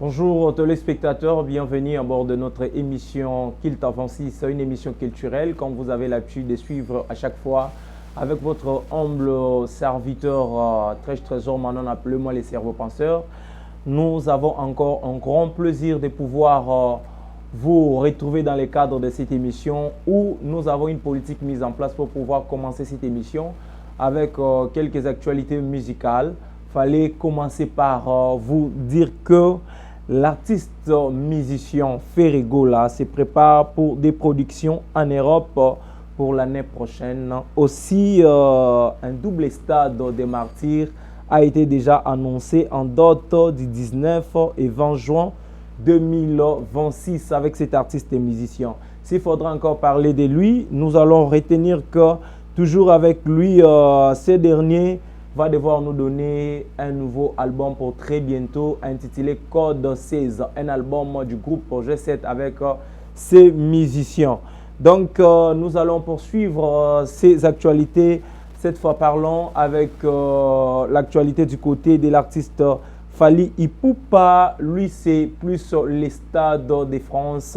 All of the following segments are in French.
Bonjour téléspectateurs, bienvenue à bord de notre émission Kilt Avancis, une émission culturelle comme vous avez l'habitude de suivre à chaque fois avec votre humble serviteur Trésor Manon, appelez-moi les cerveaux penseurs. Nous avons encore un grand plaisir de pouvoir vous retrouver dans le cadre de cette émission où nous avons une politique mise en place pour pouvoir commencer cette émission avec quelques actualités musicales. Fallait commencer par vous dire que l'artiste musicien Ferregola se prépare pour des productions en Europe pour l'année prochaine. Aussi, un double stade des Martyrs a été déjà annoncé en date du 19 et 20 juin 2026 avec cet artiste musicien. S'il faudra encore parler de lui, nous allons retenir que toujours avec lui, ce dernier va devoir nous donner un nouveau album pour très bientôt intitulé Code 16, un album du groupe G7 avec ses musiciens. Donc nous allons poursuivre ces actualités. Cette fois parlons avec l'actualité du côté de l'artiste Fally Ipupa. Lui c'est plus les stades de France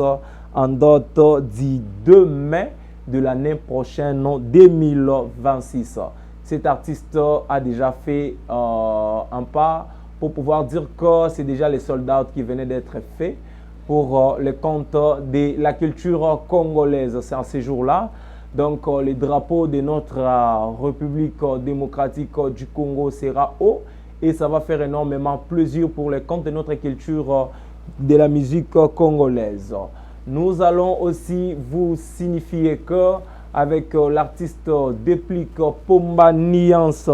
en date du 2 mai de l'année prochaine 2026. Cet artiste a déjà fait un pas pour pouvoir dire que c'est déjà les sold-out qui venaient d'être faits pour le compte de la culture congolaise. C'est en ces jours-là. Donc, le drapeau de notre République démocratique du Congo sera haut et ça va faire énormément plaisir pour le compte de notre culture de la musique congolaise. Nous allons aussi vous signifier que avec l'artiste Déplique Pomba Niance,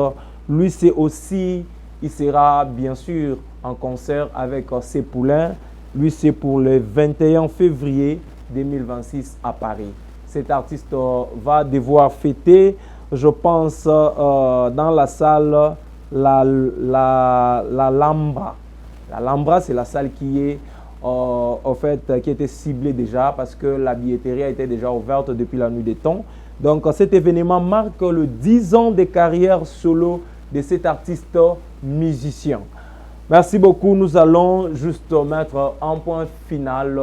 lui c'est aussi, il sera bien sûr en concert avec ses poulains. Lui c'est pour le 21 février 2026 à Paris. Cet artiste va devoir fêter, je pense, dans la salle la Lambra. La Lambra c'est la salle qui est en fait, qui était ciblé déjà parce que la billetterie a été déjà ouverte depuis la nuit des temps. Donc, cet événement marque le 10 ans de carrière solo de cet artiste musicien. Merci beaucoup. Nous allons juste mettre un point final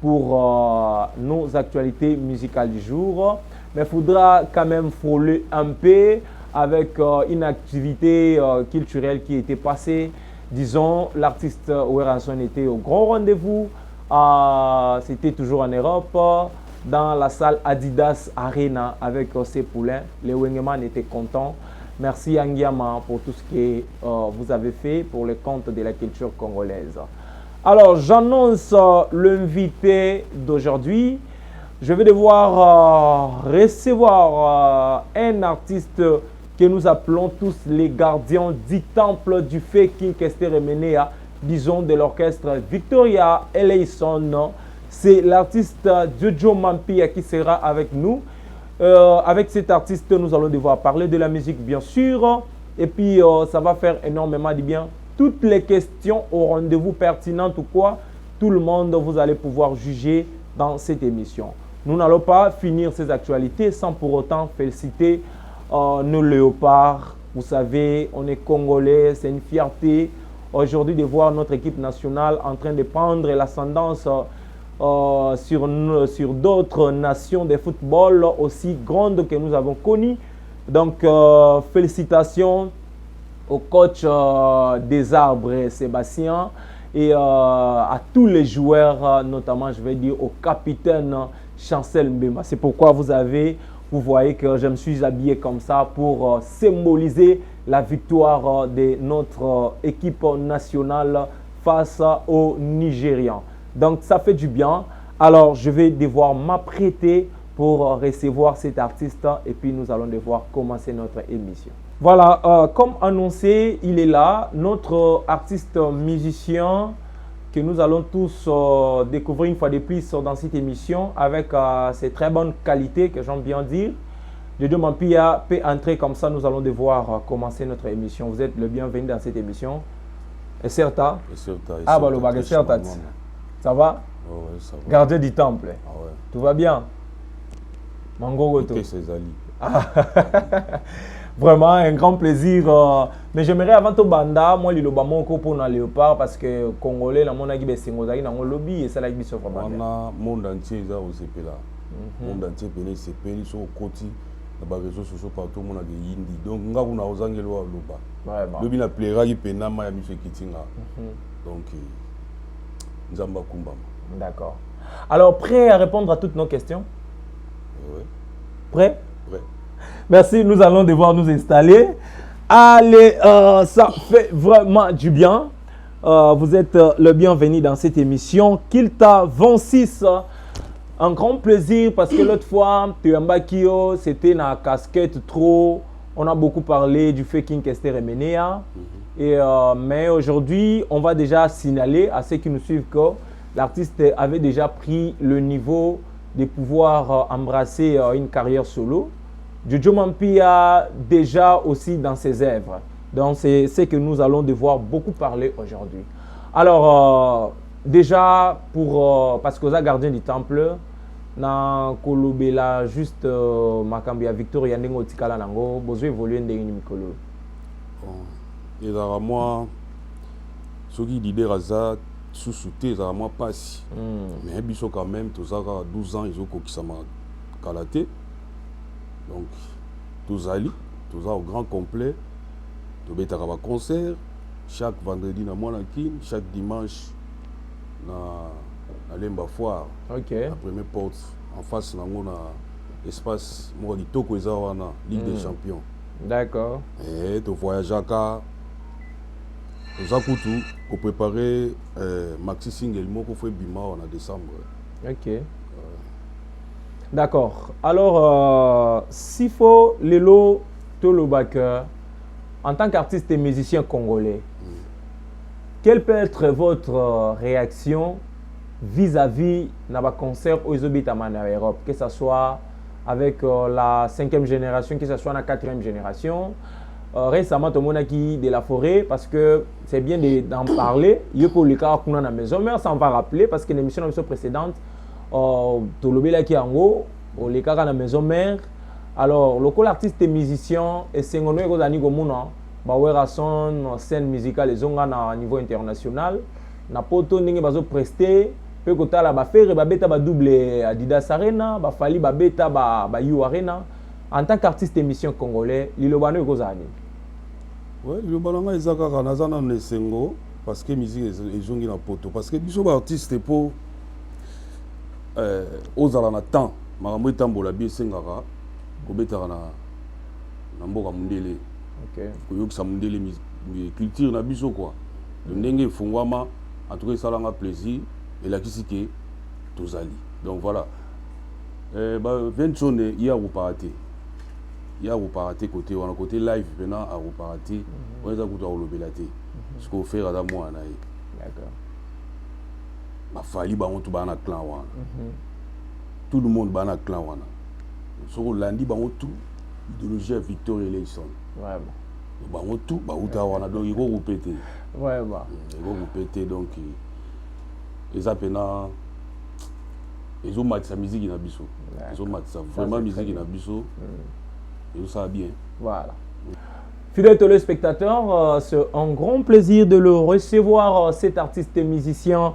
pour nos actualités musicales du jour. Mais il faudra quand même frôler un peu avec une activité culturelle qui était passée. Disons, l'artiste Werrason était au grand rendez-vous. C'était toujours en Europe, dans la salle Adidas Arena avec ses poulains. Les Wengeman étaient contents. Merci Angiama pour tout ce que vous avez fait pour le compte de la culture congolaise. Alors, j'annonce l'invité d'aujourd'hui. Je vais devoir recevoir un artiste que nous appelons tous les gardiens du temple du fait King Kester Emenea, disons de l'orchestre Victoria Eleison. C'est l'artiste Jojo Mampia qui sera avec nous. Avec cet artiste, nous allons devoir parler de la musique, bien sûr. Et puis, ça va faire énormément de bien. Toutes les questions au rendez-vous pertinentes ou quoi, tout le monde, vous allez pouvoir juger dans cette émission. Nous n'allons pas finir ces actualités sans pour autant féliciter nos léopards. Vous savez, on est congolais, c'est une fierté aujourd'hui de voir notre équipe nationale en train de prendre l'ascendance sur d'autres nations de football aussi grandes que nous avons connues. Donc, félicitations au coach des arbres, Sébastien, et à tous les joueurs, notamment, je vais dire, au capitaine Chancel Mbemba. C'est pourquoi vous voyez que je me suis habillé comme ça pour symboliser la victoire de notre équipe nationale face aux Nigérians. Donc, ça fait du bien. Alors, je vais devoir m'apprêter pour recevoir cet artiste et puis nous allons devoir commencer notre émission. Voilà, comme annoncé, il est là, notre artiste musicien que nous allons tous découvrir une fois de plus dans cette émission avec ses très bonnes qualités que j'aime bien dire. Jojo Mampia peut entrer comme ça, nous allons devoir commencer notre émission. Vous êtes le bienvenu dans cette émission. Et certain? Ah, bah le bagage, certain. Ça va? Oh, ouais, ça va. Gardien du temple. Ah ouais. Tout va bien? Mango Goto. Ok, c'est Zali. Ah. Vraiment un grand plaisir. Mais j'aimerais avant tout banda, moi le bamoko pour na léopard parce que congolais la mona gibe singozaki na lobby et ça la biso vraiment. On a monde entier ça au CP là. Monde entier pele CP sur côté na ba réseaux sociaux partout mona ke yindi. Donc nga kuna ozangelo loba. Vraiment. Lobi na plaira ki pena ma ya biso kitinga. Donc nzamba kumbama. D'accord. Alors prêt à répondre à toutes nos questions? Oui. Prêt? Prêt. Merci, nous allons devoir nous installer. Allez, ça fait vraiment du bien. Vous êtes le bienvenu dans cette émission. Kilta 26, un grand plaisir parce que l'autre fois, Tuyambakio, c'était na casquette trop. On a beaucoup parlé du fait qu'Inkester est mené. Mais aujourd'hui, on va déjà signaler à ceux qui nous suivent que l'artiste avait déjà pris le niveau de pouvoir embrasser une carrière solo. Jojo Mampi a déjà aussi dans ses œuvres. Donc, c'est ce que nous allons devoir beaucoup parler aujourd'hui. Alors, déjà, parce que vous êtes gardien du temple, na kolobela juste Makambia Victoria Nengo Tikala Nango, besoin évoluer ndenge mikolo. Et là, moi, ce qui dit Raza, sous-souté, ça moi passe. Mais biso quand même, tous à 12 ans, ils ont qui ça m'a calaté. Donc, tous allés, tous au grand complet, tous à un concert, chaque vendredi dans Monakin, chaque dimanche dans Lemba Foire. Ok. La première porte, en face, dans l'espace, moi, dit Toko Ezawana, Ligue des Champions. D'accord. Et tu voyages à Ka, tous à Koutou, pour préparer Maxi Single, moi, qu'on fait Bima en décembre. Ok. D'accord. Alors, s'il faut Lelo Tolobaka, en tant qu'artiste et musicien congolais, quelle peut être votre réaction vis-à-vis d'un concert aux Obitaman en Europe, que ce soit avec la 5e génération, que ce soit la 4e génération? Récemment, tout le monde a qui de la forêt parce que c'est bien d'en parler. Il y a pour les cas qu'on a à la maison, mais ça on va rappeler parce que l'émission précédente, Tolobela qui en haut, les cas à la maison mère. Alors, le artiste et musicien, et c'est un peu de Gomuna, son scène musicale, les ongas à niveau international. Na poto ninge bazo prester, peut que la ba faire ba beta ba double Adidas Arena, ba fali ba beta ba You Arena. En tant qu'artiste et musicien congolais, l'ilobano kozani. Oui, l'ilobano ezaka kana zana nesengo parce que musique ezongi na poto parce que biso ba artiste pour ozala na temps makambo etambola bi esengaka kobetaka na mboka mundele. OK. Koyokisa mundele culture na biso quoi. Ndenge efungwama en tout cas ça l'a plaisir et la kisike tozali. Donc voilà. Ba Ventone il y a reparaté. Il y a reparaté côté on a côté live maintenant à reparaté. On est à côté olobelate. Ce qu'on fait à moi na. D'accord. Ma fali ba on tout ba na clan wana. Tout le monde ba na clan wana. So landi ba on tout idéologie Victor Eleison. Vraiment. Ba on tout ba uta wana donc il faut répéter. Vraiment. Il faut répéter donc les appena ils ont match sa musique na biso. Ils ont match sa vraiment musique na biso. Et ça va bien. Voilà. Fidèles téléspectateurs, c'est un grand plaisir de le recevoir, cet artiste et musicien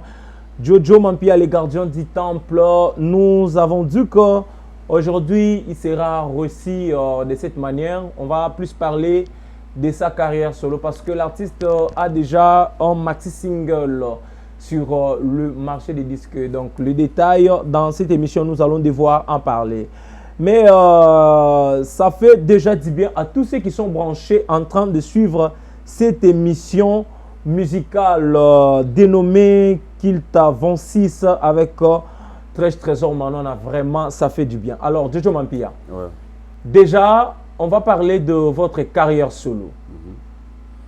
Jojo Mampia, les gardiens du temple. Nous avons dit qu'aujourd'hui, il sera reçu de cette manière. On va plus parler de sa carrière solo parce que l'artiste a déjà un maxi single sur le marché des disques. Donc, le détail dans cette émission, nous allons devoir en parler. Mais ça fait déjà du bien à tous ceux qui sont branchés en train de suivre cette émission musicale dénommée Kilta 26 avec Trèche Trésor Manon. Vraiment, ça fait du bien. Alors, Jojo Mampia, déjà, on va parler de votre carrière solo.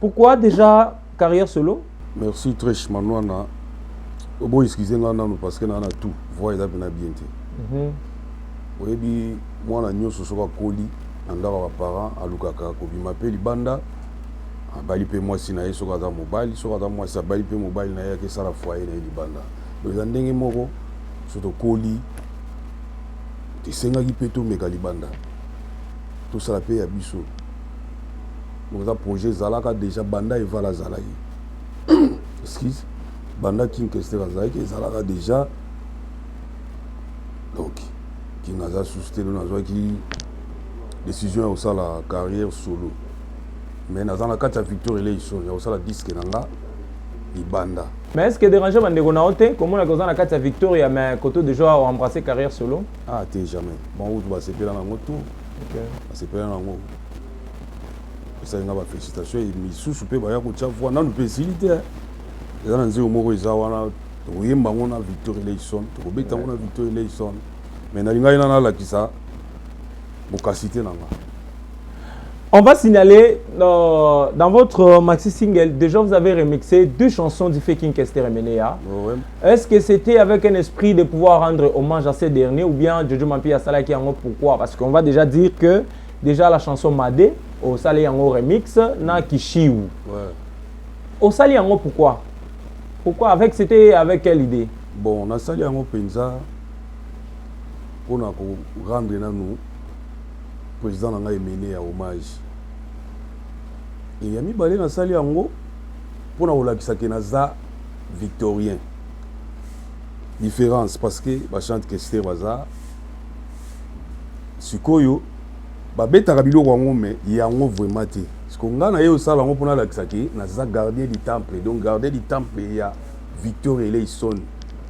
Pourquoi déjà carrière solo? Merci Trèche Manon. Bon, excusez-moi parce que nous avons tout. Voyez, ça bien. Oui, moi, je suis un colis, je suis un parent, je m'appelle Libanda. Je suis moi si je suis un mobile, je suis un mobile, je suis un foyer Libanda. Donc, je suis un colis, je suis un peu Libanda. Tout ça, c'est un peu. donc ça projet zalaka déjà banda evala zalaki excuse banda King Kester azalaki ezalaka déjà donc qui naza suscité le nazwaki décision ya la carrière solo mais naza na kati ya Victor Eleison ya la disque nanga ibanda. Mais est-ce que déranger bandeko na ote comment la cause na kati ya Victoria mais côté déjà embrasser carrière solo? Ah t'es jamais bon ou tu vas sepela na moto. OK. Sepela na ngo. Ça nga ba félicitations et misusu pe ba ya ko tsa voix na no facilité. Eza na nzeo moko eza wana oyemba ngona Victor Eleison to beta ngona Victor Eleison mais na linga ina na la kisa bokasité nanga. On va signaler dans votre maxi single, déjà vous avez remixé 2 chansons du fait King Kester et Menea. Ouais. Est-ce que c'était avec un esprit de pouvoir rendre hommage à ces derniers ou bien Jojo Mampi a Salaki Yango? Pourquoi? Parce qu'on va déjà dire que déjà la chanson Madé, au Sali Yango remix, na Kishiu. Ouais. Au Sali Yango pourquoi? Pourquoi c'était avec quelle idée? Bon, on a Sali Yango Penza pour nous rendre nous. Président nanga emene ya hommage et yami balé na sali yango pona olakisa ke naza victorien différence parce que ba chante Kester baza sikoyo ba betaka biloko yango mais yango vraiment te parce que ngana ye osala yango pona olakisa ke naza gardien du temple donc gardien du temple ya Victor Eleison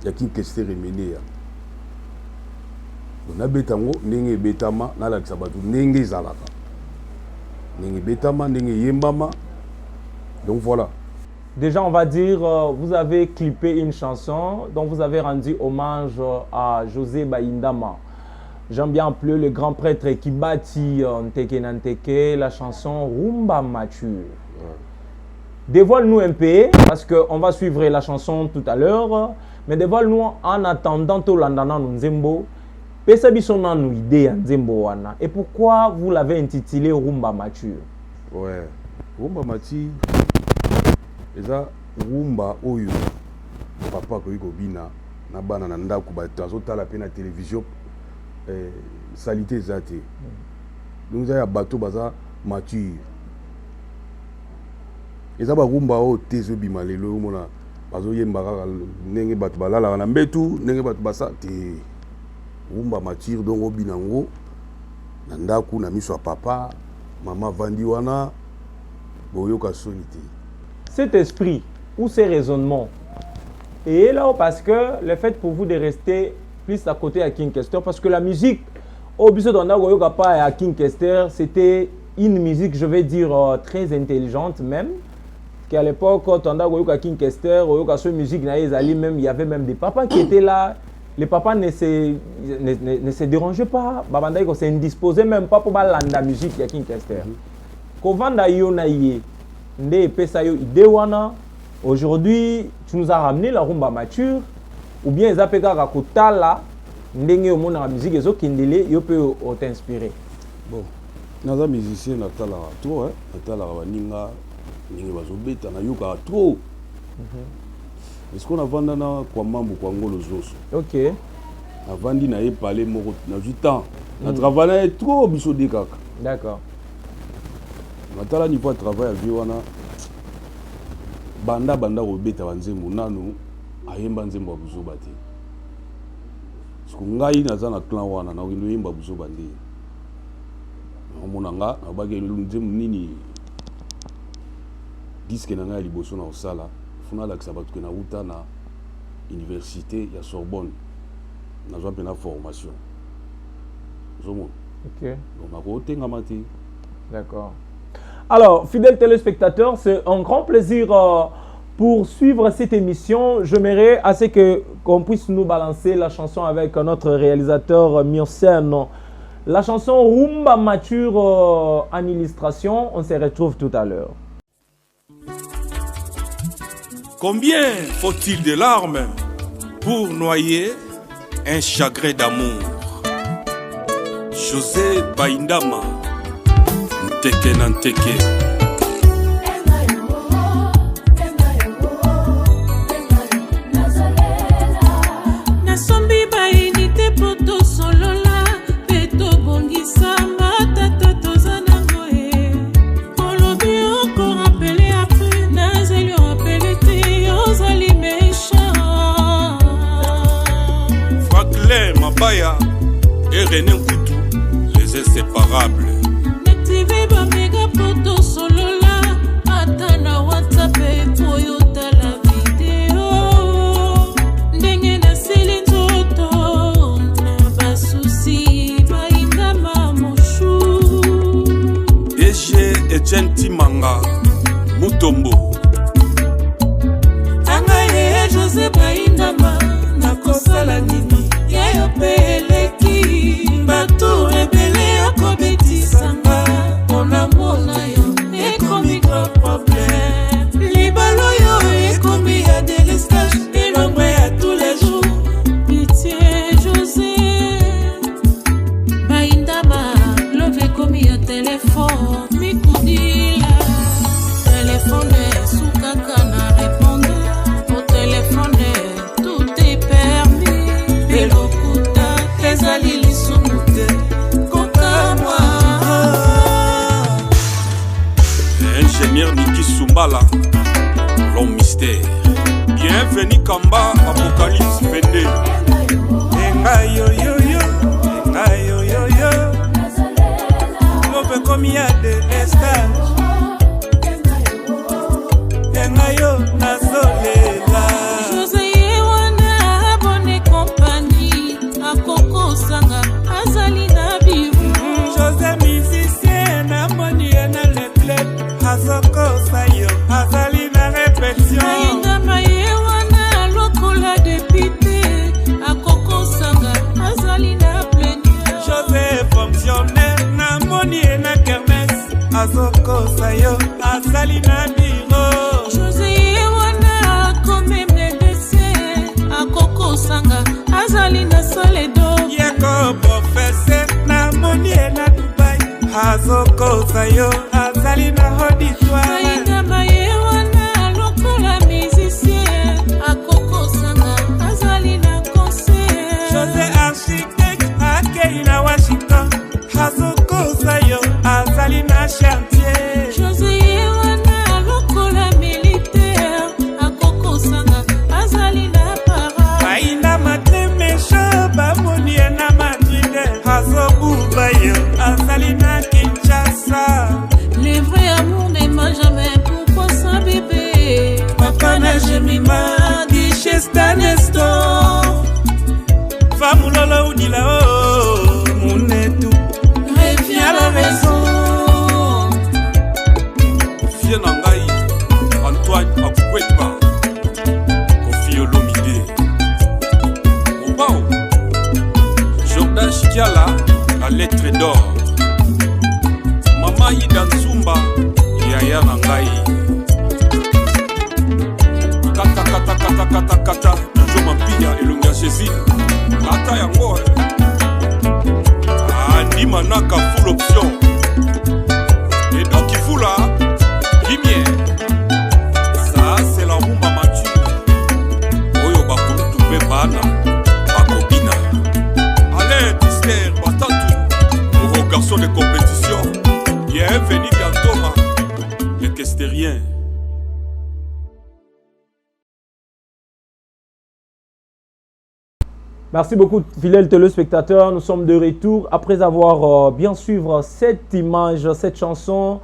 ya King Kester emene ya on a betango ndenge betama na la kisabatu ndenge zalaka ndenge betama ndenge yembama donc voilà. Déjà on va dire vous avez clippé une chanson dont vous avez rendu hommage à José Baindama. J'aime bien appeler le grand prêtre qui bâtit Nteke Nanteke la chanson Rumba Mature. Ouais. Dévoile-nous un peu parce qu'on va suivre la chanson tout à l'heure mais dévoile-nous en attendant to landana nzembo. Et pourquoi vous l'avez intitulé Rumba Mature? Ouais, Rumba Mature, c'est Rumba Oyo. Papa Koyiko Bina, Nabana Nanda Kubata, Zota la télévision, salité Zate. Donc, vous avez un bateau baza mature. Et ça, Rumba O, Tezo Bimalelo, Mona, Bazo Yembara, Nenge Batbala, Nambetu, Nenge Batbasa, Rumba Mature donc obinango nandaku na miso papa maman vandiwana boyoka sonité. Cet esprit ou ces raisonnements et là parce que le fait pour vous de rester plus à côté à King Kester parce que la musique au biso d'anda boyoka pas à King Kester c'était une musique je vais dire très intelligente même qu'à l'époque quand on a King Kester boyoka sur musique na ezali même il y avait même des papas qui étaient là. Les papas ne se dérangeaient pas. Babanda ko s'est indisposé même pas pour la musique ya King Kester. Kovanda yo na ye. Nde pesa yo ide wana. Aujourd'hui, tu nous as ramené la Rumba Mature ou bien les apeka ka kotala ndenge yo mona musique ezo kindele yo peut t'inspirer. Bon, naza musicien natala trop hein, natala baninga ninga bazobeta na yoka trop. Est-ce qu'on a vendu kwa mambo kwa ngolo zoso? OK. Avandi na parler moko na du temps. Na travail trop biso de kaka. D'accord. Natala niveau de travail vie wana banda robeta banzembo nanu ayemba nzembo buzo bate. Parce que ngai naza na clan wana na windo yemba buzo bande. Omonanga abage nzembo nini disque na ngai liboso na osala. Funa la ksabatu ke na uta na université ya Sorbonne nazwa pena formation zomo. OK. Donc na ko tenga mati. D'accord. Alors, fidèles téléspectateurs, c'est un grand plaisir pour suivre cette émission. J'aimerais assez qu'on puisse nous balancer la chanson avec notre réalisateur Myrcène. La chanson Rumba Mature en illustration. On se retrouve tout à l'heure. Combien faut-il de larmes pour noyer un chagrin d'amour? José Baindama, Nteke Nanteke. Solola, peto bongisa matata tozana ngoe. Olobi Mabaya et René Nkoutou, les inséparables. Activez ma méga poto solo là, atana WhatsApp et Toyota la vidéo. Ndenge na silinzoto, na basusi, bainda mamoshou. DG Etienne Timanga, Mutombo. Angaye José Baindama, na kosala nini, yayo peleki, batu rebele akobeti sanga, mona yo, ekomi gros problème. Libalo yo, ekomi ya délestage, ilongwe à tous les jours. Pitié José Baindama, love ekomi ya téléphone, mikudila, téléphone soukaka na répondeur. Au téléphone, tout est permis. Velokuta, ezali lisumute, koka moi. Ingénieur Niki Sumbala, l'homme mystère. Bienvenue Kamba, Apocalypse Pende. Enga yo yo yo, enga yo yo yo. Love comme ya de l'estage. Enga yo nazolela. José Yewana, abonne compagnie. Akoko Sanga, azali na bivu. José musicien na moni na le club. Azoko sayo, azali na répétition. Bainda Yewana, lokola député. Akoko Sanga, azali na plénière. José fonctionnaire na moni na kermesse. Azoko sayo, azali na bureau. José Yewana, comme médecin. Akoko Sanga, azali na soledo. Yeko professeur na moni na Dubai. Azoko sayo, azali na auditoire. Bainda Yewana, lokola musicien. Akoko Sanga, azali na concert. José architecte akei na Washington. Azoko sayo, azali na chantier. José Yewana, lokola militaire. Akoko Sanga, azali na para. Baina matreme shaba moni na Madrid. Azobu bayo, azali na Kinshasa. Les vrais amours n'aiment jamais, pourquoi ça bébé? Papa na jemima di chez Stanestor. Famulolo unila oh, munetu. Reviens à la raison. Fien Nangai, Antoine Akwetba, Kofi Olomide. Obao, Jordan Chikiala, la lettre d'or. Mama Ida Nzumba, Yaya Nangai. Kata kata kata kata kata, Jojo Mampia, Elunga Jésus. Kata yango. Andi Manaka full option. Et donc il fout là, lumière. Ça c'est la rumba mature. Oyo bakulu tupe bana, bakobina. Allez, Tister, Batatu, nouveau garçon de compétition. Bienvenue Gantoma, le Kestérien. Merci beaucoup, fidèles téléspectateurs. Nous sommes de retour après avoir bien suivre cette image, cette chanson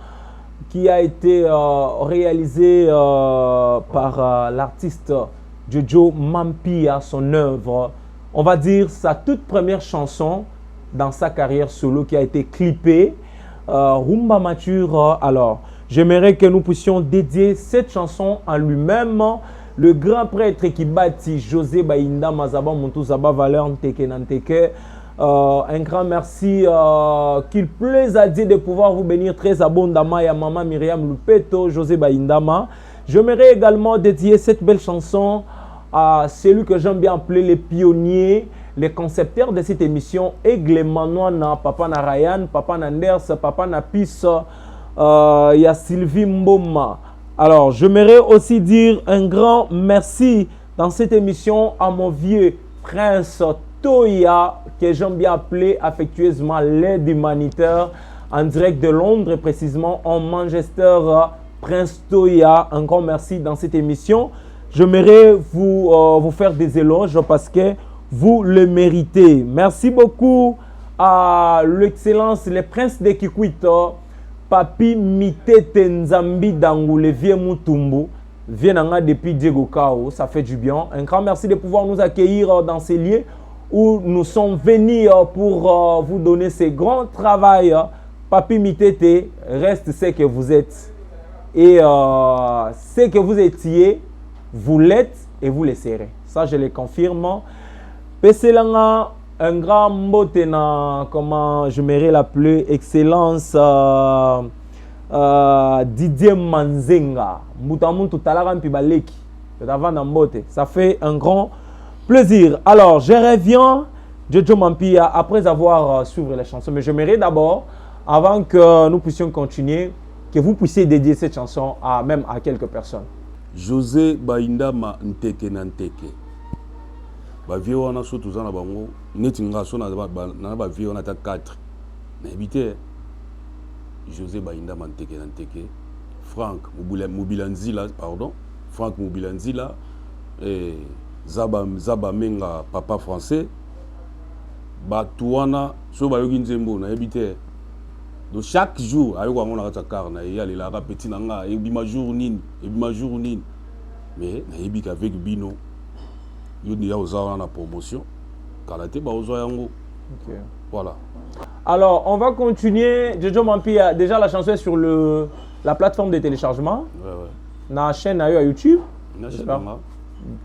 qui a été réalisée par l'artiste Jojo Mampia, son œuvre. On va dire sa toute première chanson dans sa carrière solo qui a été clippée. Rumba Mature. Alors, j'aimerais que nous puissions dédier cette chanson à lui-même. Le grand prêtre qui bâtit José Bainda Mazaba Montuzaba Valeur Nteke Nanteke. Un grand merci qu'il plaise à Dieu de pouvoir vous bénir très abondamment et à maman Myriam Lupeto, José Baindama. J'aimerais également dédier cette belle chanson à celui que j'aime bien appeler les pionniers, les concepteurs de cette émission, Aigle Manouana, Papa Narayan, Papa Nanders, Papa Napis, il y a Sylvie Mboma. Alors, j'aimerais aussi dire un grand merci dans cette émission à mon vieux prince Toya, que j'aime bien appeler affectueusement l'aide humanitaire, en direct de Londres, précisément en Manchester. Prince Toya, un grand merci dans cette émission. J'aimerais vous faire des éloges parce que vous le méritez. Merci beaucoup à l'excellence, le prince de Kikwito, Papi Mitete Nzambi Dangoule, Vieux Mutumbu, Vienanga depuis Diego Kao, ça fait du bien. Un grand merci de pouvoir nous accueillir dans ces lieux où nous sommes venus pour vous donner ce grand travail. Papi Mitete, reste ce que vous êtes. Et ce que vous étiez, vous l'êtes et vous le serez. Ça, je le confirme. Peselanga, un grand mbotena, comment je m'aimerais l'appeler, excellence Didier Manzenga. Moutamuntu talarampi baleki. Ça fait un grand plaisir. Alors, je reviens, Jojo Mampia, après avoir suivi les chansons. Mais j'aimerais d'abord, avant que nous puissions continuer, que vous puissiez dédier cette chanson même à quelques personnes. José Baindama Nteke Nanteke. Ba vieux wana so tozana bango neti ngaso na ba vieux wana ta 4. Na habité José Baindama Nteke Nanteke. Franck Mobilanzila, pardon. Franck Mobilanzila et Zaba Menga papa français. Ba tuana so ba yogi nzembo na habité. Donc chaque jour, ayo kwa ngona kata karna ya lela ka petit nanga e bima jour nini mais na yebika avec bino yo ni ya oza na promotion kalaté ba ozo yango. OK. Voilà. Alors, on va continuer. Jojo Mampia, déjà la chanson est sur la plateforme de téléchargement. Ouais. Na chaîne na YouTube. Na chaîne nanga.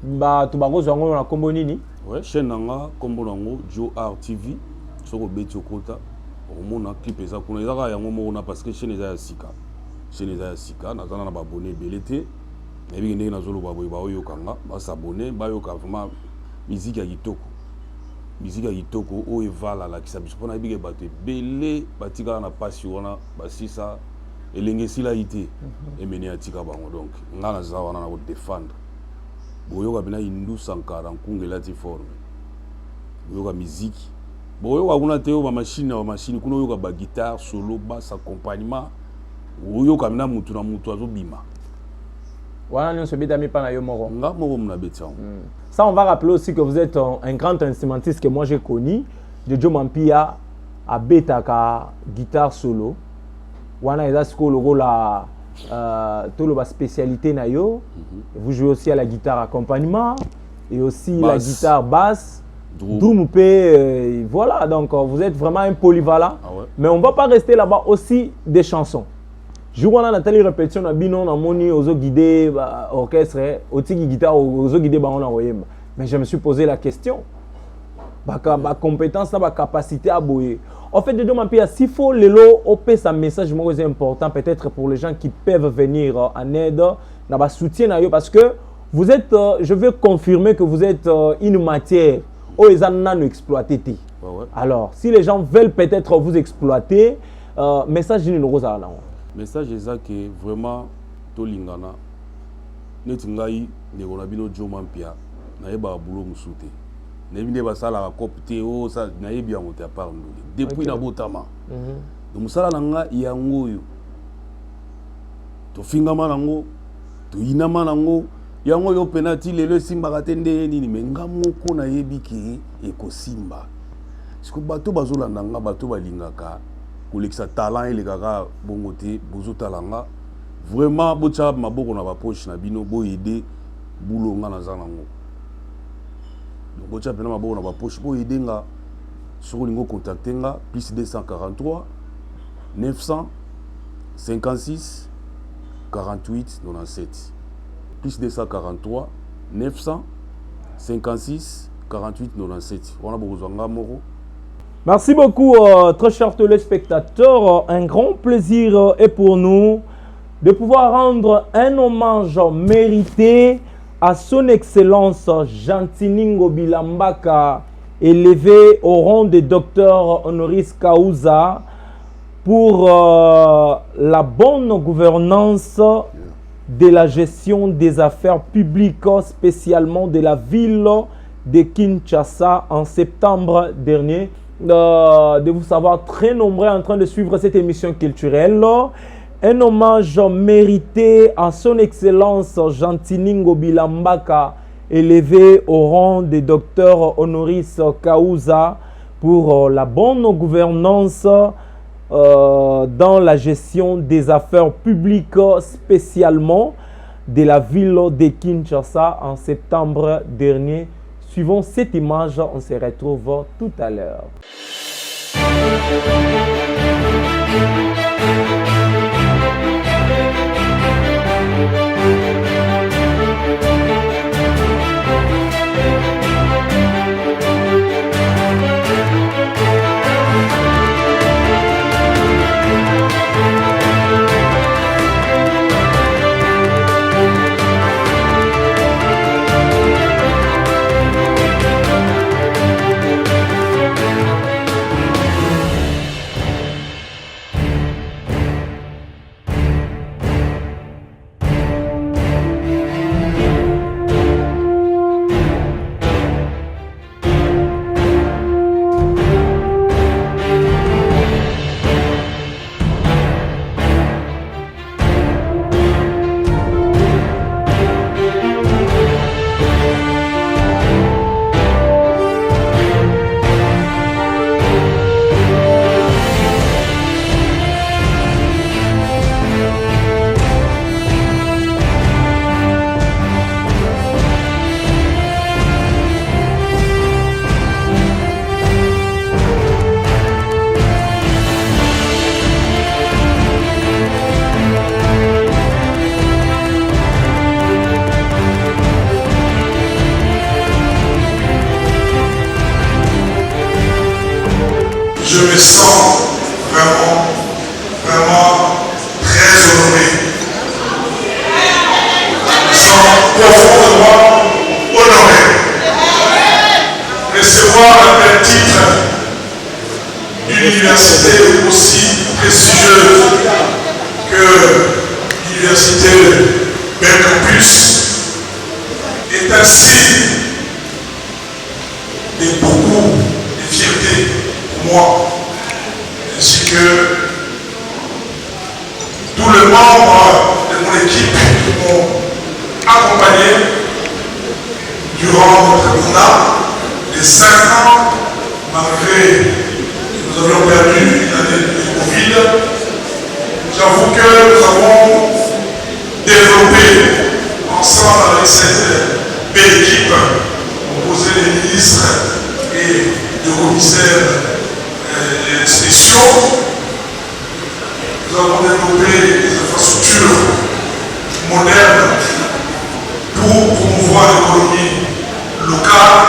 Ba tubango zongo na kombo nini? Ouais, chaîne nanga kombo nango Joe Art TV. Soko beti okota. On a clip ça qu'on a yango parce que chez les Sika nazana na abonné belete mais bien ndenge nazolo ba yo kanga ba s'abonner ba yo ka vraiment musique ya kitoko o evala la ki sabiso pona bige bato belé batika na pasi wana basisa elenge sila ité et mené atika bango donc ngana za wana na ko défendre boyo ka bina Indu Sankara nkungela ti forme boyo ka musique. Bon, on a théo ma machine, kuno yoka ba guitare, solo, basse, accompagnement. Yoka mina mutu na mutu azo bima. Voilà, nous sommes bien pas na yo moro. Nga moro mna betia. Ça, on va rappeler aussi que vous êtes un grand instrumentiste que moi j'ai connu. Jojo Mampia a betaka guitare solo. Wana eza sko logo la tout la spécialité na yo. Vous jouez aussi à la guitare accompagnement et aussi la guitare basse. Voilà, donc vous êtes vraiment un polyvalent. Ah ouais. Mais on ne va pas rester là-bas aussi des chansons. Je vois la télé répétition, on a moni aux guidés orchestre, aux guitare, aux guidés mais je me suis posé la question. Ma compétence, ma capacité à boyer. En fait, s'il faut le lot, c'est un message important peut-être pour les gens qui peuvent venir en aide, dans soutien parce que vous êtes, je veux confirmer que vous êtes une matière. Ils ont exploité. Alors, si les gens veulent peut-être vous exploiter, message d'une rose à la message est ça que vraiment tolingana netingai negonabino Joe Mampia na yeba boulot musute nebinde basala copte o ça na yebi ya monter à part depuis na botama donc musala nanga yango yo to fingama nango to inama nango yango yo penalty lelo simba katende nini menga moko na yebi ki ekosimba siko bato bazolanda nga bato balingaka kolekisa talent elekaka bongo te bozo talanga vraiment bocha maboko na ba poche na bino bo aider boulot nga na zanango donc bocha pena maboko na ba poche bo aider nga soko lingo contacter nga plus 243 956 48 97 plus 243 956 48 97. On a besoin de moro. Merci beaucoup, très chers téléspectateurs. Un grand plaisir est pour nous de pouvoir rendre un hommage mérité à son excellence Jantiningo Bilambaka, élevé au rang de docteur honoris causa pour la bonne gouvernance de la gestion des affaires publiques, spécialement de la ville de Kinshasa en septembre dernier. De vous savoir très nombreux en train de suivre cette émission culturelle. Un hommage mérité à son excellence Jantiningo Bilambaka, élevé au rang de docteur honoris causa pour la bonne gouvernance dans la gestion des affaires publiques, spécialement de la ville de Kinshasa en septembre dernier. Suivant cette image, on se retrouve tout à l'heure. Je me sens vraiment très honoré. Je me sens profondément honoré. Recevoir un tel titre d'une université aussi prestigieuse que l'université Belcampus est un signe de beaucoup de fierté pour moi, ainsi que tous les membres de mon équipe qui m'ont accompagné durant notre mandat de 5 ans, malgré que nous avions perdu une année de Covid. J'avoue que nous avons développé ensemble avec cette belle équipe composée des ministres et de commissaires spéciaux. Nous avons développé des infrastructures modernes pour promouvoir l'économie locale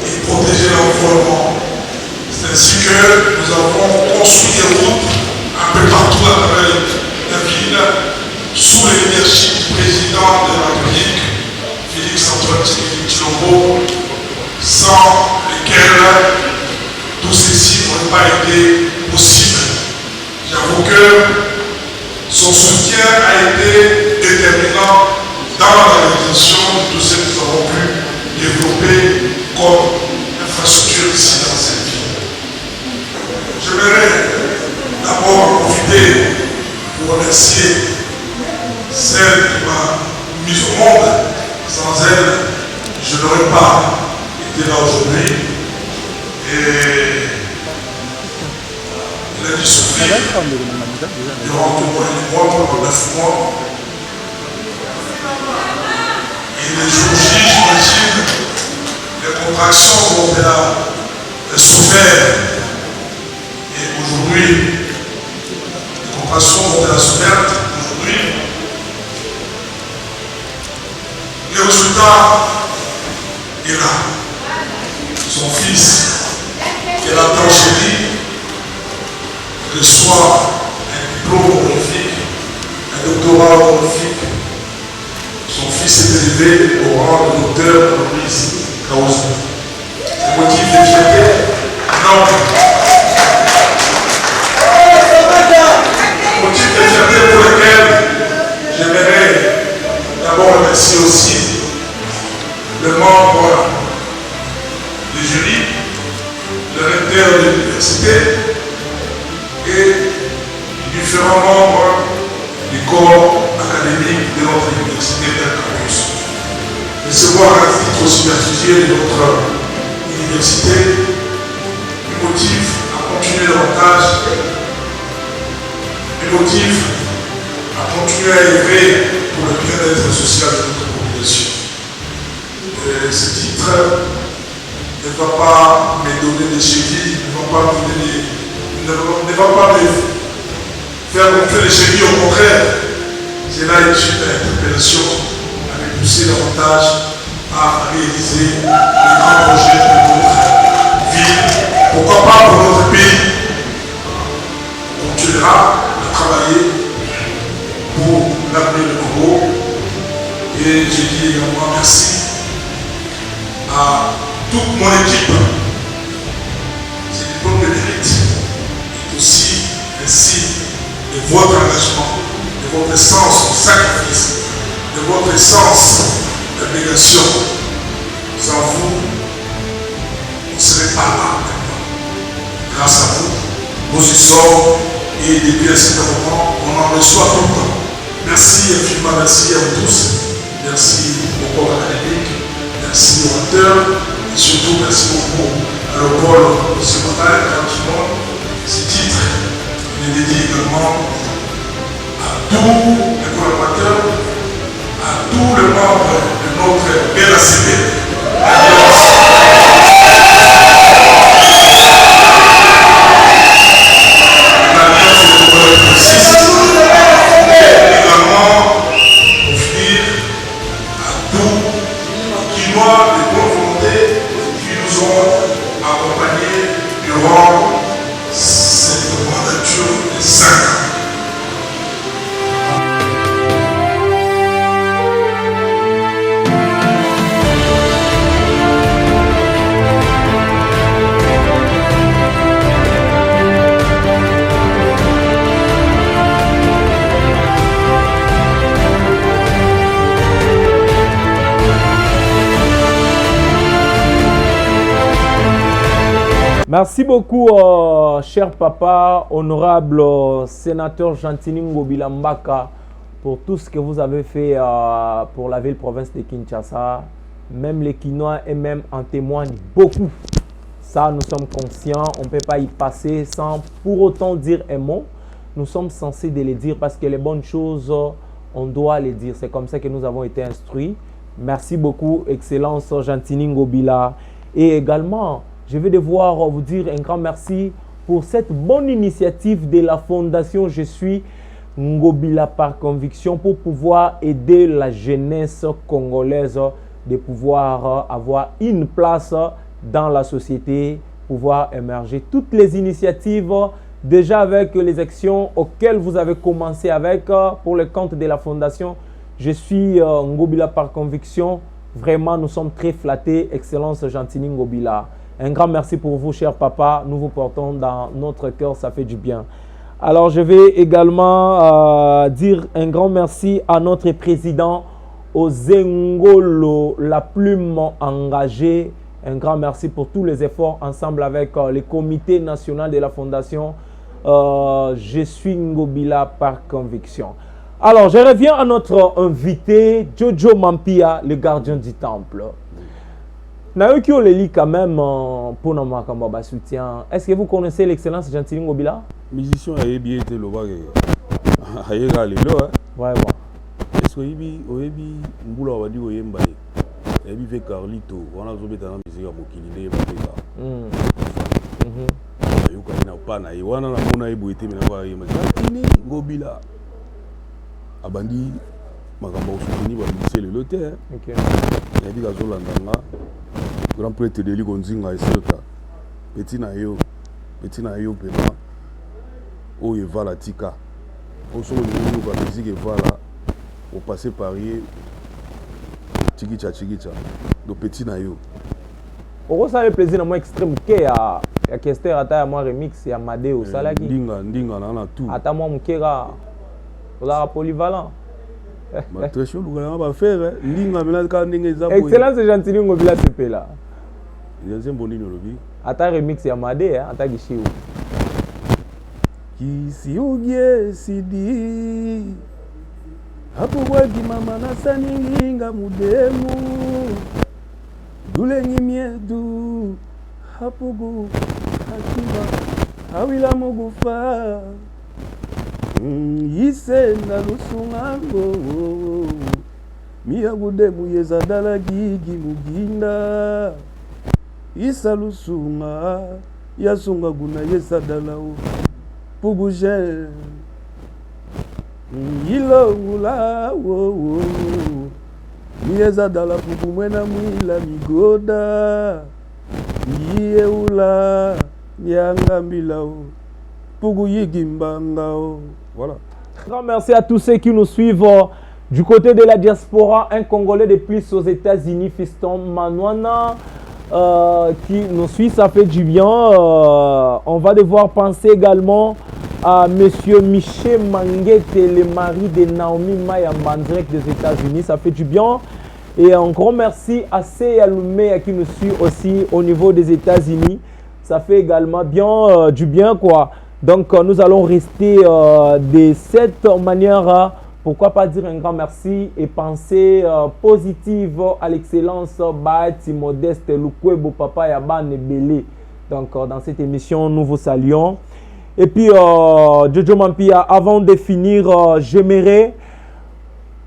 et protéger l'environnement. C'est ainsi que nous avons construit des routes un peu partout à travers la ville sous le leadership du président de la République, Félix-Antoine Tshisekedi-Tshilombo, sans lesquels tout ceci n'aurait pas été possible. J'avoue que son soutien a été déterminant dans la réalisation de tout ce que nous avons pu développer comme infrastructure ici dans cette ville. J'aimerais d'abord profiter pour remercier celle qui m'a mis au monde. Sans elle, je n'aurais pas été là aujourd'hui. Et il a dû souffrir durant tout mois et mois, pendant 9 mois. Et les jours J, j'imagine, les contractions dont elle a souffert. Et aujourd'hui, les contractions dont elle a souffert, aujourd'hui, le résultat est là. Son fils, qui est la tragédie, reçoit un diplôme honorifique, un doctorat honorifique. Son fils est élevé au rang de docteur honoris causa. C'est motif de fierté? Non. Motif de fierté pour lequel j'aimerais d'abord remercier aussi le membre du jury, le recteur de l'université et les différents membres du corps académique de notre université Belcampus. recevoir un titre aussi prestigieux de notre université me motive à continuer davantage, me motive à continuer à œuvrer pour le bien-être social de notre population. Ce titre ne va pas me donner des chevilles, ne va pas me faire gonfler les chevilles, au contraire. Cela est une interpellation à me pousser davantage à réaliser les grands projets de notre ville. Pourquoi pas pour notre pays? On continuera à travailler pour l'avenir de Congo. Et je dis également merci à toute mon équipe. C'est diplôme de mérite est aussi un signe de votre engagement, de votre sens du sacrifice, de votre sens d'abnégation. Sans vous, on ne serait pas là maintenant. Grâce à vous, nous y sommes et depuis un certain moment, on en reçoit tout le temps. Merci infiniment, merci à vous tous. Merci au corps académique, merci aux auteurs et surtout merci beaucoup à l'Opol de ce matin, tranquillement. Ce titre il est dédié également à tous les collaborateurs, à tous les membres de notre belle ACP. Merci beaucoup, cher papa, honorable sénateur Gentini Ngobila Mbaka, pour tout ce que vous avez fait pour la ville-province de Kinshasa. Même les Kinois et même en témoignent beaucoup. Ça, nous sommes conscients, on ne peut pas y passer sans pour autant dire un mot. Nous sommes censés de les dire parce que les bonnes choses, on doit les dire. C'est comme ça que nous avons été instruits. Merci beaucoup, Excellence Gentini Ngobila. Et également, je vais devoir vous dire un grand merci pour cette bonne initiative de la Fondation Je suis Ngobila par conviction pour pouvoir aider la jeunesse congolaise de pouvoir avoir une place dans la société, pouvoir émerger. Toutes les initiatives, déjà avec les actions auxquelles vous avez commencé avec pour le compte de la Fondation Je suis Ngobila par conviction. Vraiment, nous sommes très flattés. Excellence Gentini Ngobila. Un grand merci pour vous, cher papa. Nous vous portons dans notre cœur, ça fait du bien. Alors, je vais également dire un grand merci à notre président Ozengolo, la plume engagée. Un grand merci pour tous les efforts ensemble avec le comité national de la Fondation. Je suis Ngobila par conviction. Alors, je reviens à notre invité, Jojo Mampia, le gardien du temple. Naoki Oleli quand même pour notre soutien. Est-ce que vous connaissez l'excellence Gentini Ngobila? Musicien a bien été le bague. Aïega lelo. Ouais. Est-ce que oyebi mbula wadi oyemba e bi fait Carlito wana zobeta na musique ya mokili de babeka. Yuka ina pana e wana na mona e boité mina ba yema. Gentini Ngobila. Abandi makambo soutenir ba musicien le loté. OK. Ya bi gazolanda grand prêtre de Ligonzinga Esoka. Petit na yo pema. O evala tika. O so le ba musique evala. Au passé Paris. Chigicha. Do petit na yo. Oko ça le plaisir na moi extrême ke ya Kester ata moi remix ya Madeo salaki. Ndinga na tout. Ata moi mukera. Ola polyvalent. Ma très chaud le va faire ndinga mena ka ndinga za. Excellence Gentini Ngobila CP là. Deuxième bonino lobi. Ata remix ya Made ata gishiu. Kisi ogie sidi. Apugwagi mama nasaninginga mudemu dulengi miedu apugu akima awila mugufa yise na lusungango miyagudemu yezadala gigi muginda isa lusunga yasunga guna yesadalao puguje ilongula wo yezadala pugu mwena mwila migoda yeula yangambilao pugu yigimbangao. Voilà. Grand merci à tous ceux qui nous suivent du côté de la diaspora, un Congolais de plus aux États-Unis, Fiston Manouana, qui nous suit, ça fait du bien. On va devoir penser également à Monsieur Michel Manguette, le mari de Naomi Mayamba, direct des États-Unis, ça fait du bien. Et un grand merci à Seya Lumé qui nous suit aussi au niveau des États-Unis, ça fait également bien du bien quoi. Donc nous allons rester de cette manière, pourquoi pas dire un grand merci et penser positive à l'excellence Bahati Modeste Lukwebo Papa Yaban Belé. Donc dans cette émission, nous vous saluons. Et puis Jojo Mampia, avant de finir, j'aimerais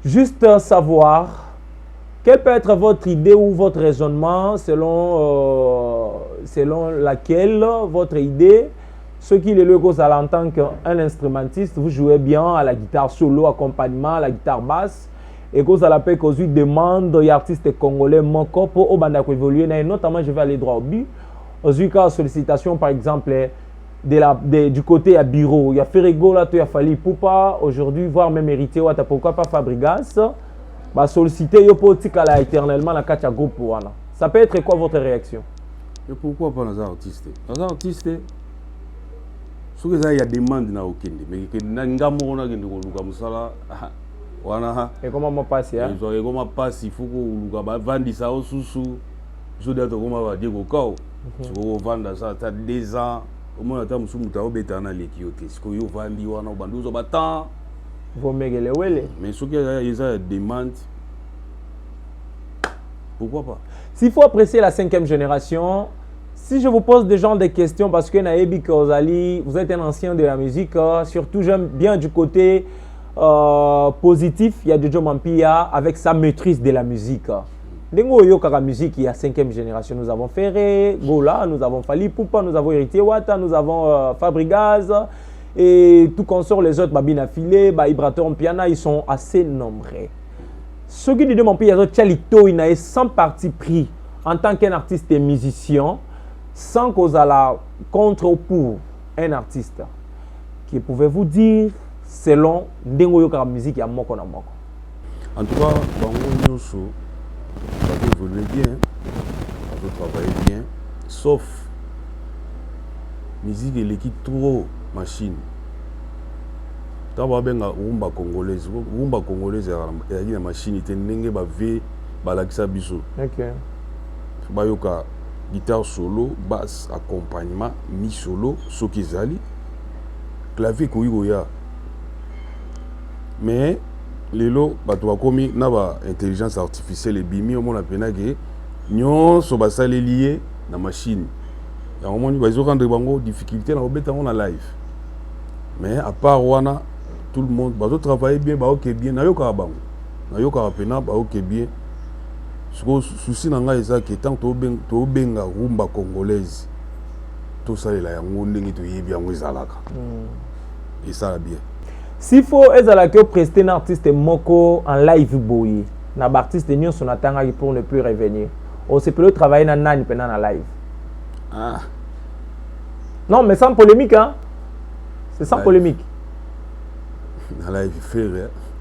juste savoir quelle peut être votre idée ou votre raisonnement selon laquelle votre idée. Ceux qui le logos en tant qu'un instrumentiste, vous jouez bien à la guitare solo, accompagnement, à la guitare basse. Et que ça l'appelle que vous demande aux artistes congolais moko pour au banda évoluer. Notamment, je vais aller droit au but. Aux cas sollicitation, par exemple, du côté à bureau, il y a Ferrego là, il y a Fali Poupa. Aujourd'hui, voire même hérité, pourquoi pas Fabrigas. Bah solliciter yo politique là éternellement la kacha groupe wana. Ça peut être quoi votre réaction? Et pourquoi pas les artistes? Les artistes ce que ça y a demande na okende mais que ngamo na kende ko luka musala wana et comment moi passer hein? Et comment passer il faut que luka ba vandisa osusu je dois te comment va dire ko kao. So vanda ça ta 2 ans au moins ata musu muta obeta na leki yote. Ce que yo vandi wana banduzo batan vous megele wele. Mais ce que ça demande pourquoi pas? S'il faut apprécier la 5e génération, si je vous pose des gens des questions, parce que Naebi Kozali, vous êtes un ancien de la musique, surtout j'aime bien du côté positif, il y a Jojo Mampia avec sa maîtrise de la musique. Dengo Yokara musique, il y a 5e génération, nous avons Ferré, Gola, nous avons Fali Poupa, nous avons Héritier Wata, nous avons Fabrigaz, et tout consort les autres, Babina Filé, Ibraton Piana, ils sont assez nombreux. Ce qui dit de mon pays, il a 100 parti pris en tant qu'un artiste et musicien, sans cause à la contre ou pour un artiste. Qui pouvez-vous dire selon Ndengo Yoka musique à Moko na Moko? En tout cas, Bango Nyoso, ça peut évoluer bien, ça peut travailler bien, sauf musique et l'équipe trop machine. Taba benga rumba congolaise il y a machine ite ndenge ba ve balakisa biso. OK. Bayoka guitare solo, basse accompagnement, mi solo, soki zali, clavier koya. Mais lelo bato bakomi na ba intelligence artificielle et bimi au monde apena ke nyonso basale lié na machine. Ya au monde bazo rendre bango difficulté na obeta na live. Mais à part wana tout le monde va travailler bien, bah ok bien, na yoka bango, na yoka pena bah ok bien. Ce que souci nanga eza que tant to benga rumba congolaise, tout ça là yango ndenge to yebi yango ezalaka. Et ça va bien. S'il faut ezalaka prester un artiste moko en live boyi, na artiste nyo son atanga pour ne plus revenir. On se peut travailler na nani pendant na live. Ah. Non mais sans polémique hein. C'est sans polémique. La live fait,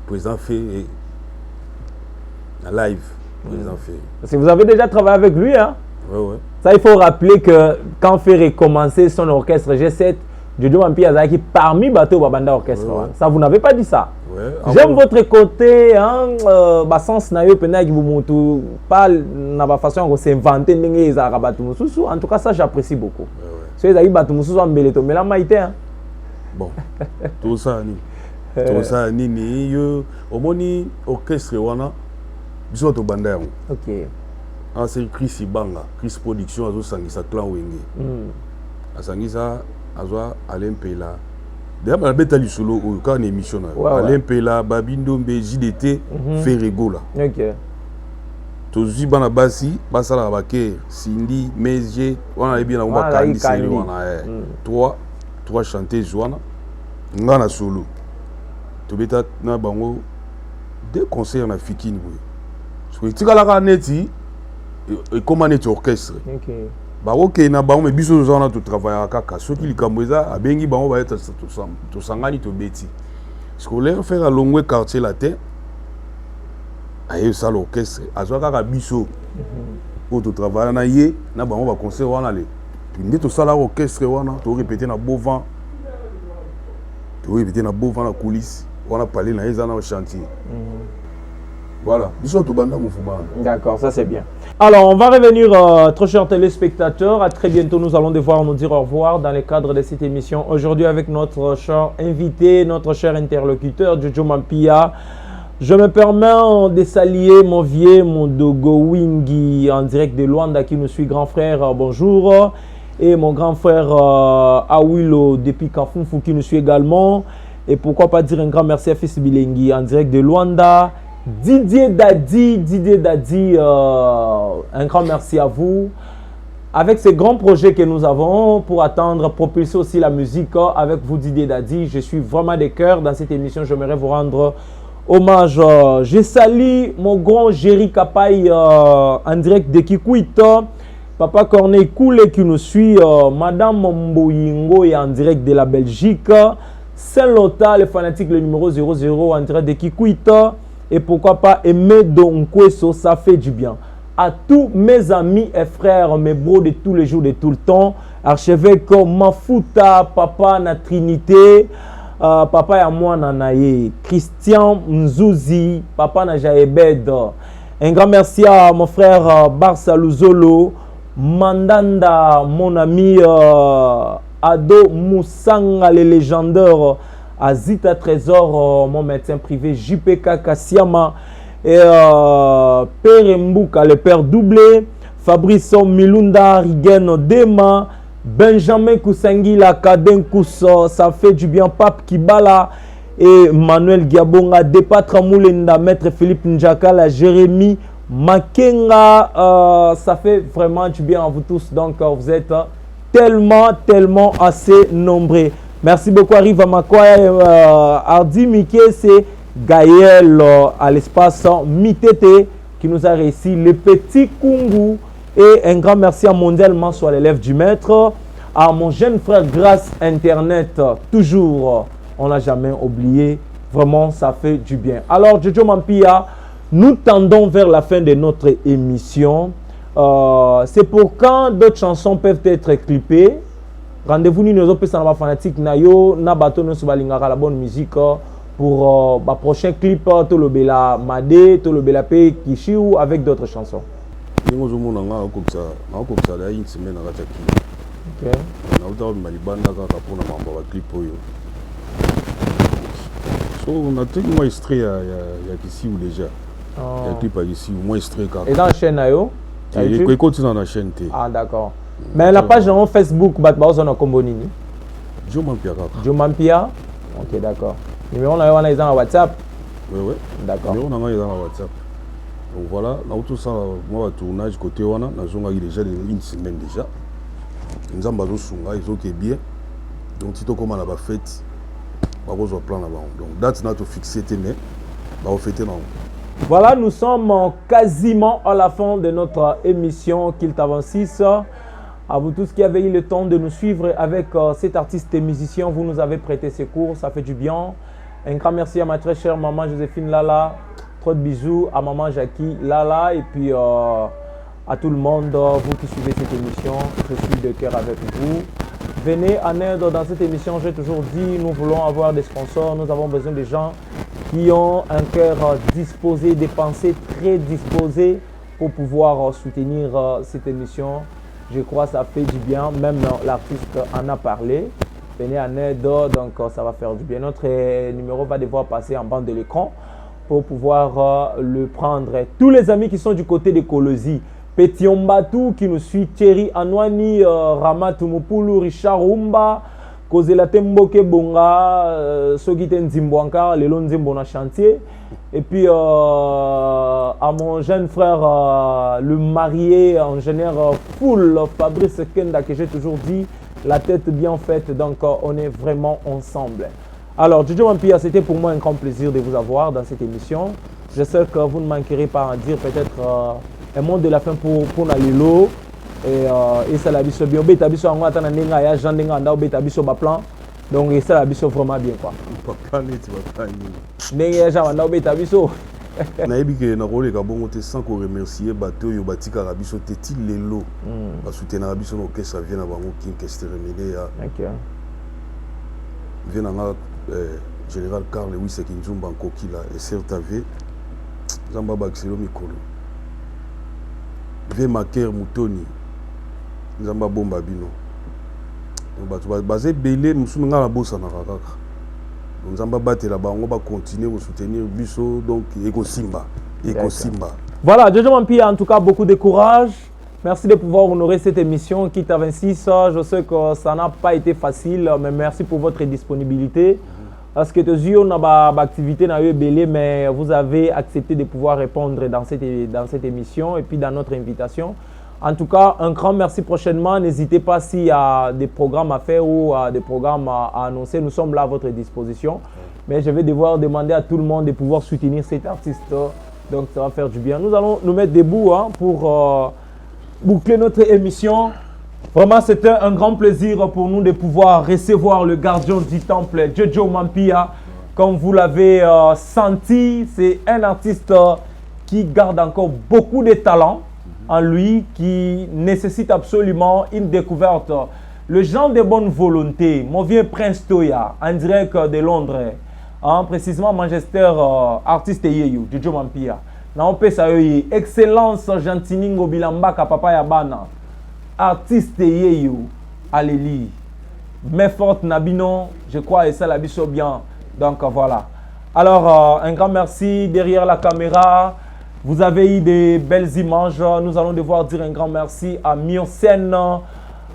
président fait et la live, président fait. Parce que vous avez déjà travaillé avec lui, hein? Ouais. Ça, il faut rappeler que quand Ferré commençait son orchestre G7, Jojo Mampia Azaki parmi Bateau Babanda Orchestre. Ouais. Ça, vous n'avez pas dit ça. Ouais. J'aime votre côté, hein, sens nayo pena qui vous montre pas na façon de s'inventer n'engé Zarabatu Mususu. En tout cas, ça, j'apprécie beaucoup. Ouais. C'est Zaki Batu Mususu en Beleto, mais la maïté, hein. Bon, tout ça, to ça nini yo omoni orchestre wana biso to banda yango. OK. Ah c'est Chris Ibanga, Chris Production azo sangisa clan wenge. Asangisa azwa Alain Pela. D'ailleurs la bête ali solo au quand émission Alain Pela, Babindombe, JDT, Ferregola. OK. Tozi bana basi basala baker Cindy Mesje wana ebi na ngwa kandi seri wana trois chanteuses wana ngana solo tobeta na bango deux concerts na fikini boy so itikala ka neti e comment neti orchestre. OK. Ba OK na bango me biso zona to travailler kaka soki likambo eza abengi bango ba eta to sangani to beti scolaire faire à Longwe quartier latin. Aye ça l'orchestre azwa kaka biso pour to travailler na ye na bango ba concert wana le puis to sala orchestre wana to répéter na Beauvant na coulisse wana parler na eza na chantier. Voilà, biso to banda moufuma. D'accord, ça c'est bien. Alors, on va revenir, très chers téléspectateurs. À très bientôt, nous allons devoir nous dire au revoir dans le cadre de cette émission. Aujourd'hui, avec notre cher invité, notre cher interlocuteur, Jojo Mampia. Je me permets de saluer mon vieux, mon Dogo Wingi, en direct de Luanda, qui nous suit, grand frère, bonjour. Et mon grand frère Awilo, depuis Kafunfu, qui nous suit également. Et pourquoi pas dire un grand merci à Fils Bilengi, en direct de Luanda. Didier Dadi, un grand merci à vous. Avec ces grands projets que nous avons pour attendre, propulser aussi la musique avec vous, Didier Dadi, je suis vraiment de cœur dans cette émission. J'aimerais vous rendre hommage. Je salue mon grand Jerry Kapai en direct de Kikwita. Papa Corneille Koulé qui nous suit. Madame Mboyingo est en direct de la Belgique. Saint-Lota, le fanatique, le numéro 00 en direct de Kikwita. Et pourquoi pas aimer Donkweso, ça fait du bien. À tous mes amis et frères, mes bros de tous les jours, de tout le temps. Archevêque Mafuta, Papa na Trinité, Papa ya moi Nanaye, Christian Mzouzi, Papa na Jaebed. Un grand merci à mon frère Barça Luzolo, Mandanda, mon ami Ado Moussanga, le légendaire. Azita Trésor, mon médecin privé, JPK Kassiama, et Père Mbouka, le père doublé, Fabrice Milunda, Rigen Dema, Benjamin Koussangila, Kaden Kousso, ça fait du bien, Pape Kibala, et Manuel Giabonga, Depatra Moulenda, Maître Philippe Ndjakala, Jérémy Makenga, ça fait vraiment du bien à vous tous, donc vous êtes tellement assez nombreux. Merci beaucoup, Arriva Makoya, Hardy Miké, c'est Gaël à l'espace Mitete qui nous a réussi le petit Kungu. Et un grand merci à mondialement sur l'élève du maître, à mon jeune frère grâce Internet, toujours, on n'a jamais oublié, vraiment ça fait du bien. Alors Jojo Mampia, nous tendons vers la fin de notre émission. C'est pour quand d'autres chansons peuvent être clippées. Rendez-vous nous autres personnes fanatiques nayo na bateau nous balingaka la bonne musique pour le prochain clip Tolobela Madé, Tolobela P Kishiou avec d'autres chansons. Ningo zo mona nga ko ça la une semaine na kati. OK. Na uta malibanda ka pona mambo ba clip oyo. So on a tout moins extrait ya Kishiou déjà. Ya clip à Kishiou moins extrait ka. Et dans la chaîne nayo il continue dans la chaîne T. Ah d'accord. Mais la page en Facebook, on Kombonini. Joe Mampia. Joe Mampia. Ok, d'accord. Numéro on a dans WhatsApp. Oui. D'accord. Numéro on a dans WhatsApp. Donc voilà, là où tout ça, moi, tournage côté on a déjà une semaine déjà. Nous avons ils ont bien. Donc si tu commences à la fête, on va plan là-bas. Donc date n'a pas fixé, mais on va fêter là. Voilà, nous sommes quasiment à la fin de notre émission Kilt Avant 6. À vous tous qui avez eu le temps de nous suivre avec cet artiste et musicien, vous nous avez prêté secours, ça fait du bien. Un grand merci à ma très chère maman Joséphine Lala, trop de bisous à maman Jackie Lala et puis à tout le monde, vous qui suivez cette émission, je suis de cœur avec vous. Venez en aide dans cette émission, j'ai toujours dit, nous voulons avoir des sponsors, nous avons besoin de gens qui ont un cœur disposé, des pensées très disposées pour pouvoir soutenir cette émission. Je crois que ça fait du bien, même l'artiste en a parlé. venez en aide, donc ça va faire du bien. Notre numéro va devoir passer en bas de l'écran pour pouvoir le prendre. Tous les amis qui sont du côté de Kolosi, Petit Ombatou qui nous suit, Thierry Anwani, Rama Tumupulu, Richard Rumba, Kozela Temboke Bonga, Sogite Nzimbouanka, Lelo Nzimbo na chantier. Et puis à mon jeune frère, le marié, ingénieur full, Fabrice Kenda, que j'ai toujours dit, la tête bien faite, donc on est vraiment ensemble. Alors, Jojo Mampia, c'était pour moi un grand plaisir de vous avoir dans cette émission. Je sais que vous ne manquerez pas à en dire peut-être un mot de la fin pour Nalilo. Et ça l'a biso bien. Beta biso en attendant n'enga ya Jean n'enga anda beta biso ba plan. Donc ça l'a biso vraiment bien quoi. Papa ne tu vas pas ni. N'enga ya Jean anda beta biso. Na ebike na role ka bongo te sans ko remercier bato yo batika ka biso te ti lelo. Ba soutenir biso no orchestre vient na bango king orchestre remede ya. OK. Vient na général Carl Lewis Kinjumba Nkokila et CRTV. Zamba Baxelo Mikolo. Ve Maker Mutoni. Nzamba bomba bino. Donc basé belé musumu ngala bossa na kaka. Donc nzamba batela bango ba continuer à soutenir biso donc eko simba. Voilà, Jojo Mampia, en tout cas beaucoup de courage. Merci de pouvoir honorer cette émission Quitte à 26. Je sais que ça n'a pas été facile, mais merci pour votre disponibilité. Parce que on a une activité dans belé, mais vous avez accepté de pouvoir répondre dans cette émission et puis dans notre invitation. En tout cas, un grand merci prochainement. N'hésitez pas s'il y a des programmes à faire ou des programmes à annoncer. Nous sommes là à votre disposition. Mais je vais devoir demander à tout le monde de pouvoir soutenir cet artiste. Donc, ça va faire du bien. Nous allons nous mettre debout pour boucler notre émission. Vraiment, c'était un grand plaisir pour nous de pouvoir recevoir le gardien du temple, Jojo Mampia. Comme vous l'avez senti, c'est un artiste qui garde encore beaucoup de talent en lui, qui nécessite absolument une découverte. Le genre de bonne volonté, mon vieux Prince Toya, en direct de Londres, précisément Manchester, artiste Yeyu, Jojo Mampia. On peut saluer excellence Jantiningo Bilamba Papa Yabana, artiste Yeyu, Aléli. Mais forte Nabino, je crois, et ça la biso bien. Donc voilà. Alors, un grand merci derrière la caméra. Vous avez eu des belles images. Nous allons devoir dire un grand merci à Miosen.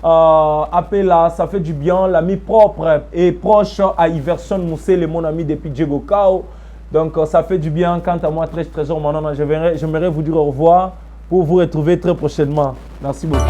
Appela, ça fait du bien. L'ami propre et proche à Iverson Moussé, mon ami depuis Diego Kao. Donc ça fait du bien. Quant à moi, très trésor, maintenant, j'aimerais vous dire au revoir pour vous retrouver très prochainement. Merci beaucoup.